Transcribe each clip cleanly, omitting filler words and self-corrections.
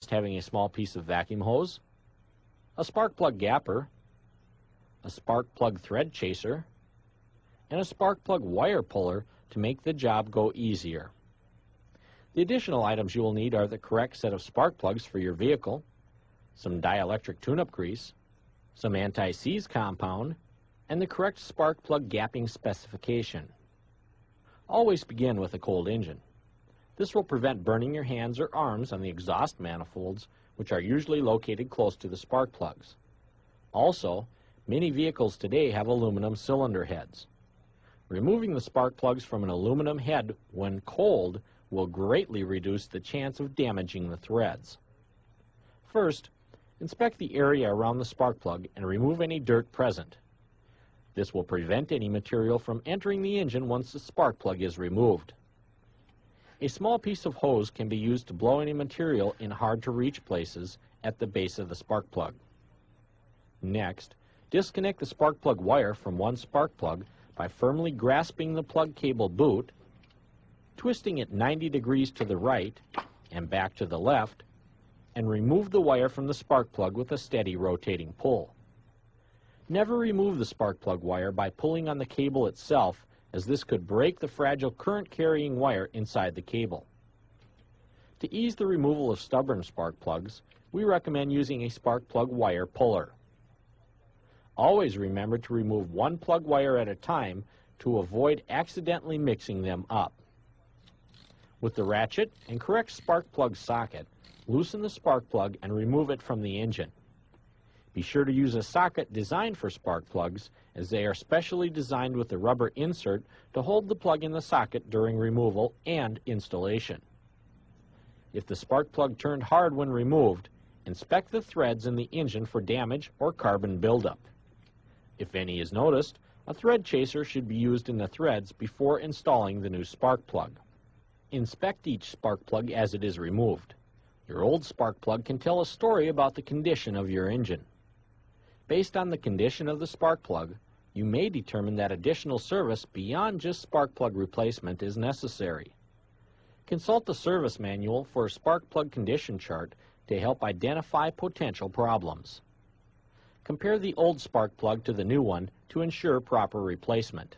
having a small piece of vacuum hose, a spark plug gapper, a spark plug thread chaser, and a spark plug wire puller to make the job go easier. The additional items you will need are the correct set of spark plugs for your vehicle, some dielectric tune-up grease, some anti-seize compound, and the correct spark plug gapping specification. Always begin with a cold engine. This will prevent burning your hands or arms on the exhaust manifolds, which are usually located close to the spark plugs. Also, many vehicles today have aluminum cylinder heads. Removing the spark plugs from an aluminum head when cold will greatly reduce the chance of damaging the threads. First, inspect the area around the spark plug and remove any dirt present. This will prevent any material from entering the engine once the spark plug is removed. A small piece of hose can be used to blow any material in hard-to-reach places at the base of the spark plug. Next, disconnect the spark plug wire from one spark plug by firmly grasping the plug cable boot, twisting it 90 degrees to the right and back to the left, and remove the wire from the spark plug with a steady rotating pull. Never remove the spark plug wire by pulling on the cable itself, as this could break the fragile current-carrying wire inside the cable. To ease the removal of stubborn spark plugs, we recommend using a spark plug wire puller. Always remember to remove one plug wire at a time to avoid accidentally mixing them up. With the ratchet and correct spark plug socket, loosen the spark plug and remove it from the engine. Be sure to use a socket designed for spark plugs, as they are specially designed with a rubber insert to hold the plug in the socket during removal and installation. If the spark plug turned hard when removed, inspect the threads in the engine for damage or carbon buildup. If any is noticed, a thread chaser should be used in the threads before installing the new spark plug. Inspect each spark plug as it is removed. Your old spark plug can tell a story about the condition of your engine. Based on the condition of the spark plug, you may determine that additional service beyond just spark plug replacement is necessary. Consult the service manual for a spark plug condition chart to help identify potential problems. Compare the old spark plug to the new one to ensure proper replacement.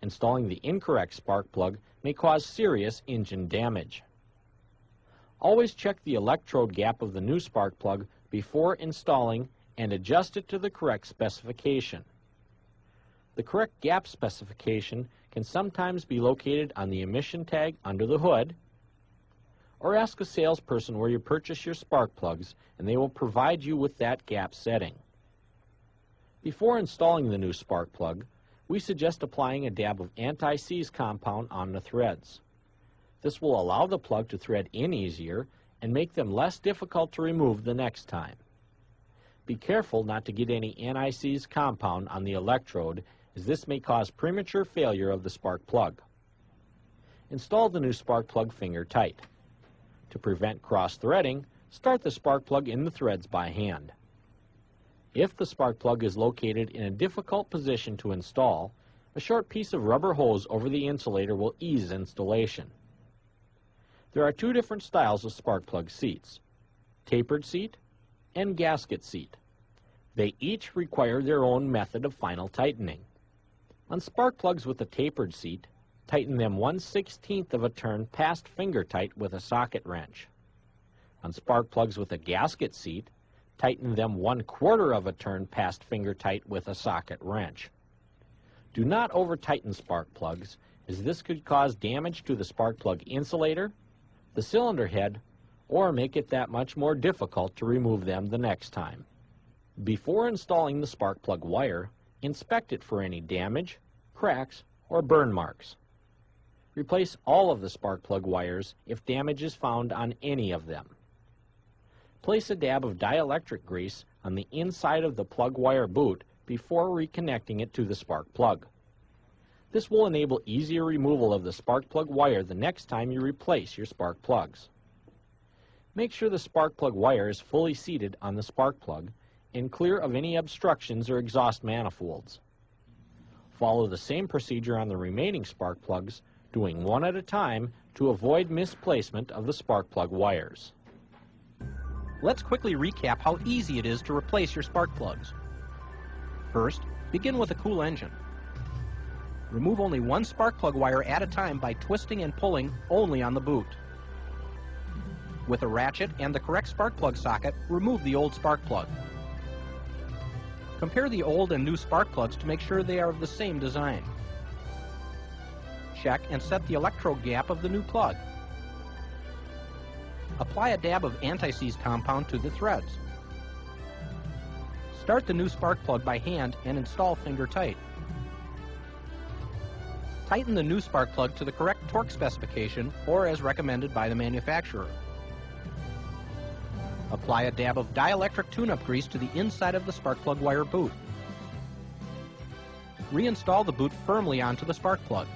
Installing the incorrect spark plug may cause serious engine damage. Always check the electrode gap of the new spark plug before installing and adjust it to the correct specification. The correct gap specification can sometimes be located on the emission tag under the hood, or ask a salesperson where you purchase your spark plugs and they will provide you with that gap setting. Before installing the new spark plug, we suggest applying a dab of anti-seize compound on the threads. This will allow the plug to thread in easier and make them less difficult to remove the next time. Be careful not to get any anti-seize compound on the electrode, as this may cause premature failure of the spark plug. Install the new spark plug finger tight. To prevent cross-threading, start the spark plug in the threads by hand. If the spark plug is located in a difficult position to install, a short piece of rubber hose over the insulator will ease installation. There are two different styles of spark plug seats: tapered seat and gasket seat. They each require their own method of final tightening. On spark plugs with a tapered seat, tighten them 1/16 of a turn past finger tight with a socket wrench. On spark plugs with a gasket seat, tighten them 1/4 of a turn past finger tight with a socket wrench. Do not over-tighten spark plugs, as this could cause damage to the spark plug insulator, the cylinder head, or make it that much more difficult to remove them the next time. Before installing the spark plug wire, inspect it for any damage, cracks, or burn marks. Replace all of the spark plug wires if damage is found on any of them. Place a dab of dielectric grease on the inside of the plug wire boot before reconnecting it to the spark plug. This will enable easier removal of the spark plug wire the next time you replace your spark plugs. Make sure the spark plug wire is fully seated on the spark plug and clear of any obstructions or exhaust manifolds. Follow the same procedure on the remaining spark plugs, doing one at a time to avoid misplacement of the spark plug wires. Let's quickly recap how easy it is to replace your spark plugs. First, begin with a cool engine. Remove only one spark plug wire at a time by twisting and pulling only on the boot. With a ratchet and the correct spark plug socket, remove the old spark plug. Compare the old and new spark plugs to make sure they are of the same design. Check and set the electrode gap of the new plug. Apply a dab of anti-seize compound to the threads. Start the new spark plug by hand and install finger tight. Tighten the new spark plug to the correct torque specification or as recommended by the manufacturer. Apply a dab of dielectric tune-up grease to the inside of the spark plug wire boot. Reinstall the boot firmly onto the spark plug.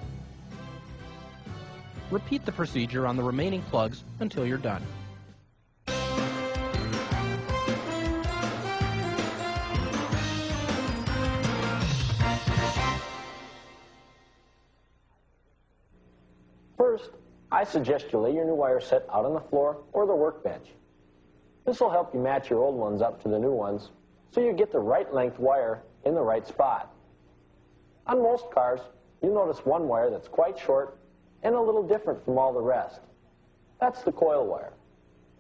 Repeat the procedure on the remaining plugs until you're done. First, I suggest you lay your new wire set out on the floor or the workbench. This will help you match your old ones up to the new ones so you get the right length wire in the right spot. On most cars, you'll notice one wire that's quite short and a little different from all the rest. That's the coil wire.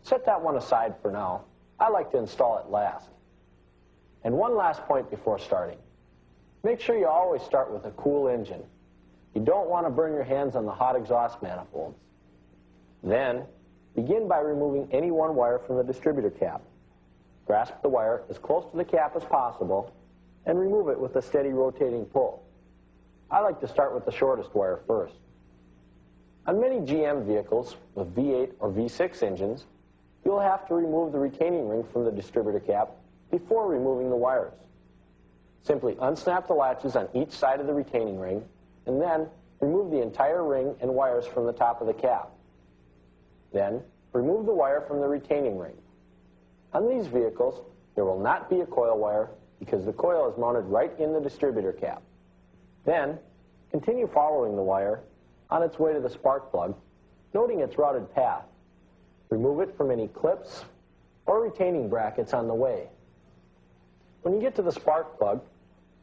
Set that one aside for now. I like to install it last. And one last point before starting. Make sure you always start with a cool engine. You don't want to burn your hands on the hot exhaust manifolds. Then, begin by removing any one wire from the distributor cap. Grasp the wire as close to the cap as possible and remove it with a steady rotating pull. I like to start with the shortest wire first. On many GM vehicles with V8 or V6 engines, you'll have to remove the retaining ring from the distributor cap before removing the wires. Simply unsnap the latches on each side of the retaining ring and then remove the entire ring and wires from the top of the cap. Then, remove the wire from the retaining ring. On these vehicles, there will not be a coil wire because the coil is mounted right in the distributor cap. Then, continue following the wire on its way to the spark plug, noting its routed path. Remove it from any clips or retaining brackets on the way. When you get to the spark plug,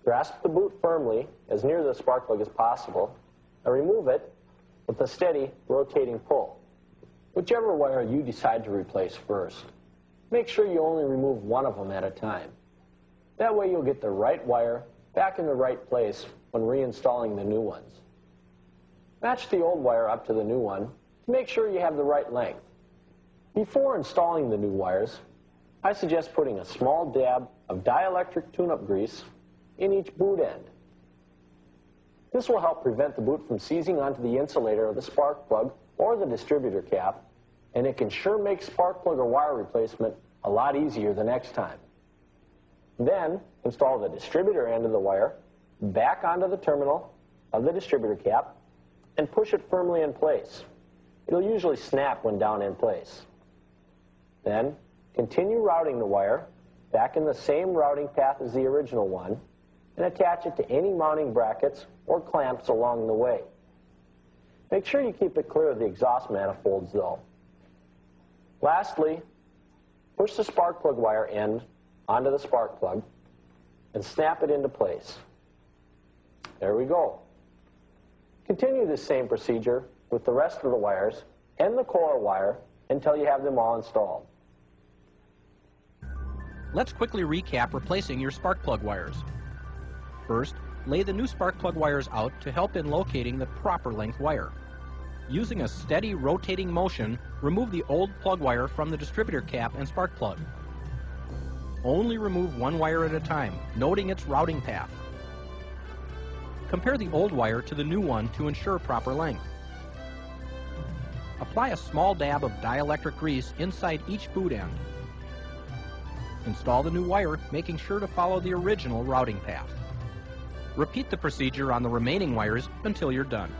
grasp the boot firmly as near the spark plug as possible and remove it with a steady rotating pull. Whichever wire you decide to replace first, make sure you only remove one of them at a time. That way you'll get the right wire back in the right place when reinstalling the new ones. Match the old wire up to the new one to make sure you have the right length. Before installing the new wires, I suggest putting a small dab of dielectric tune-up grease in each boot end. This will help prevent the boot from seizing onto the insulator of the spark plug or the distributor cap, and it can sure make spark plug or wire replacement a lot easier the next time. Then, install the distributor end of the wire back onto the terminal of the distributor cap and push it firmly in place. It'll usually snap when down in place. Then, continue routing the wire back in the same routing path as the original one and attach it to any mounting brackets or clamps along the way. Make sure you keep it clear of the exhaust manifolds though. Lastly, push the spark plug wire end onto the spark plug and snap it into place. There we go. Continue this same procedure with the rest of the wires and the coil wire until you have them all installed. Let's quickly recap replacing your spark plug wires. First, lay the new spark plug wires out to help in locating the proper length wire. Using a steady rotating motion, remove the old plug wire from the distributor cap and spark plug. Only remove one wire at a time, noting its routing path. Compare the old wire to the new one to ensure proper length. Apply a small dab of dielectric grease inside each boot end. Install the new wire, making sure to follow the original routing path. Repeat the procedure on the remaining wires until you're done.